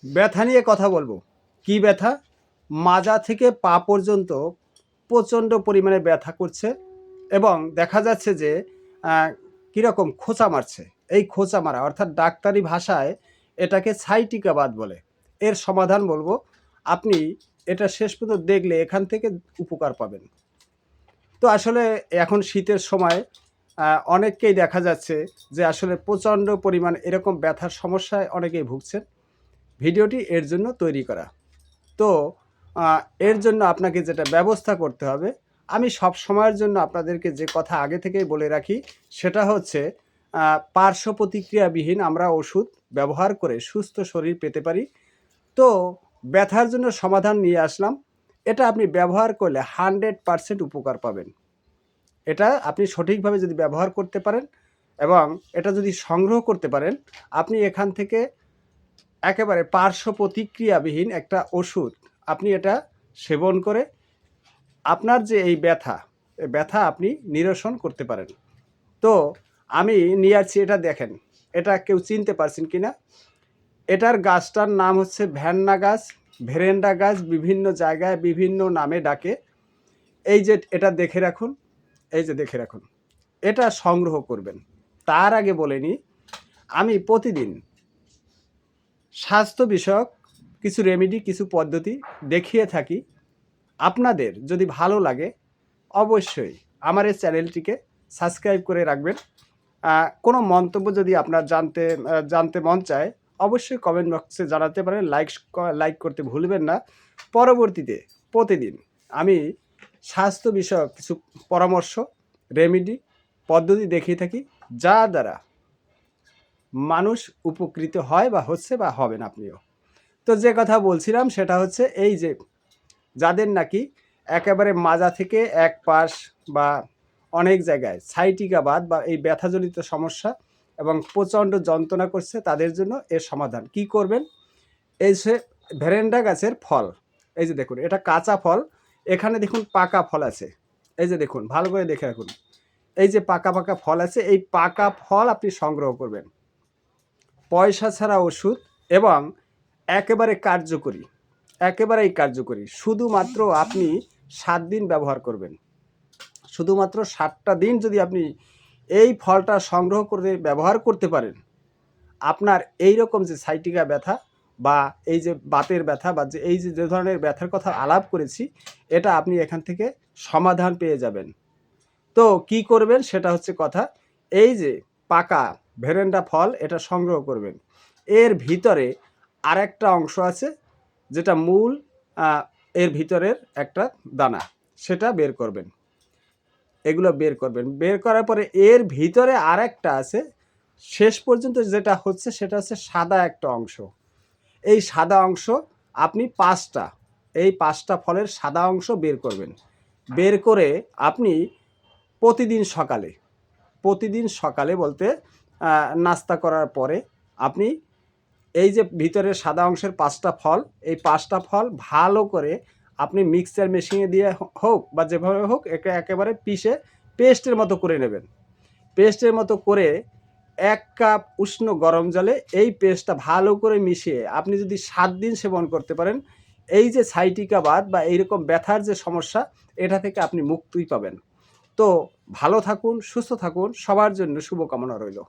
ব্যথা নিয়ে কথা বলবো। কি ব্যথা? মাজা থেকে পা পর্যন্ত প্রচণ্ড পরিমাণে ব্যথা করছে এবং দেখা যাচ্ছে যে কীরকম খোঁচা মারছে। এই খোঁচা মারা অর্থাৎ ডাক্তারি ভাষায় এটাকে সাইটিকা বাত বলে। এর সমাধান বলবো, আপনি এটা শেষ পর্যন্ত দেখলে এখান থেকে উপকার পাবেন। তো আসলে এখন শীতের সময় অনেককেই দেখা যাচ্ছে যে আসলে প্রচণ্ড পরিমাণ এরকম ব্যথার সমস্যায় অনেকেই ভুগছেন। ভিডিওটি এর জন্য তৈরি করা। তো এর জন্য আপনাকে যেটা ব্যবস্থা করতে হবে, আমি সব সময়ের জন্য আপনাদেরকে যে কথা আগে থেকেই বলে রাখি, সেটা হচ্ছে পার্শ্ব প্রতিক্রিয়াবিহীন আমরা ওষুধ ব্যবহার করে সুস্থ শরীর পেতে পারি। তো ব্যথার জন্য সমাধান নিয়ে আসলাম। এটা আপনি ব্যবহার করলে 100% উপকার পাবেন। এটা আপনি সঠিকভাবে যদি ব্যবহার করতে পারেন এবং এটা যদি সংগ্রহ করতে পারেন, আপনি এখান থেকে একেবারে পার্শ্ব প্রতিক্রিয়াবিহীন একটা ওষুধ আপনি এটা সেবন করে আপনার যে এই ব্যথা আপনি নিরসন করতে পারেন। তো আমি নিয়ে আসছি, এটা দেখেন, এটা কেউ চিনতে পারছেন কি না? এটার গাছটার নাম হচ্ছে ভ্যান্না গাছ, ভেরেন্ডা গাছ, বিভিন্ন জায়গায় বিভিন্ন নামে ডাকে। এই যে এটা দেখে রাখুন, এই যে দেখে রাখুন, এটা সংগ্রহ করবেন। তার আগে বলে নিই, আমি প্রতিদিন স্বাস্থ্য বিষয়ক কিছু রেমেডি, কিছু পদ্ধতি দেখিয়ে থাকি। আপনাদের যদি ভালো লাগে অবশ্যই আমার এই চ্যানেলটিকে সাবস্ক্রাইব করে রাখবেন। কোনো মন্তব্য যদি আপনার জানতে মন চায় অবশ্যই কমেন্ট বক্সে জানাতে পারেন। লাইক করতে ভুলবেন না। পরবর্তীতে প্রতিদিন আমি স্বাস্থ্য বিষয়ক কিছু পরামর্শ, রেমেডি, পদ্ধতি দেখিয়ে থাকি, যা দ্বারা মানুষ উপকৃত হয় বা হচ্ছে বা হবেন আপনিও। তো যে কথা বলছিলাম সেটা হচ্ছে এই যে যাদের নাকি একেবারে মাজা থেকে এক পাশ বা অনেক জায়গায় সাইটিকা বাত বা এই ব্যথাজনিত সমস্যা এবং প্রচণ্ড যন্ত্রণা করছে, তাদের জন্য এর সমাধান কি করবেন? এই যে ভেরেন্ডা গাছের ফল, এই যে দেখুন, এটা কাঁচা ফল, এখানে দেখুন পাকা ফল আছে। এই যে দেখুন, ভালো করে দেখে রাখুন, এই যে পাকা পাকা ফল আছে, এই পাকা ফল আপনি সংগ্রহ করবেন। পয়সা ছাড়া ওষুধ এবং একেবারেই কার্যকরী। শুধুমাত্র আপনি 7 দিন ব্যবহার করবেন। শুধুমাত্র 7টা দিন যদি আপনি এই ফলটা সংগ্রহ করে ব্যবহার করতে পারেন, আপনার এই রকম যে সাইটিকা ব্যথা বা এই যে বাতের ব্যথা বা যে ধরনের ব্যথার কথা আলাপ করেছি, এটা আপনি এখান থেকে সমাধান পেয়ে যাবেন। তো কি করবেন সেটা হচ্ছে কথা, এই যে পাকা ভেরেন্ডা ফল এটা সংগ্রহ করবেন। এর ভিতরে আরেকটা অংশ আছে যেটা মূল, এর ভিতরের একটা দানা, সেটা বের করবেন। এগুলো বের করবেন। বের করার পরে এর ভিতরে আরেকটা আছে, শেষ পর্যন্ত যেটা হচ্ছে সেটা হচ্ছে সাদা একটা অংশ। এই সাদা অংশ আপনি 5টা ফলের সাদা অংশ বের করবেন। বের করে আপনি প্রতিদিন সকালে বলতে নাস্তা করার পরে আপনি এই যে ভিতরের সাদা অংশের 5টা ফল, এই 5টা ফল ভালো করে আপনি মিক্সচার মেশিনে দিয়ে হোক বা যেভাবে হোক একেবারে পিষে পেস্টের মতো করে নেবেন। পেস্টের মতো করে 1 কাপ উষ্ণ গরম জলে এই পেস্টটা ভালো করে মিশিয়ে আপনি যদি 7 দিন সেবন করতে পারেন, এই যে সাইটিকা বাত বা এইরকম ব্যথার যে সমস্যা, এটা থেকে আপনি মুক্তি পাবেন। তো ভালো থাকুন, সুস্থ থাকুন, সবার জন্য শুভকামনা রইল।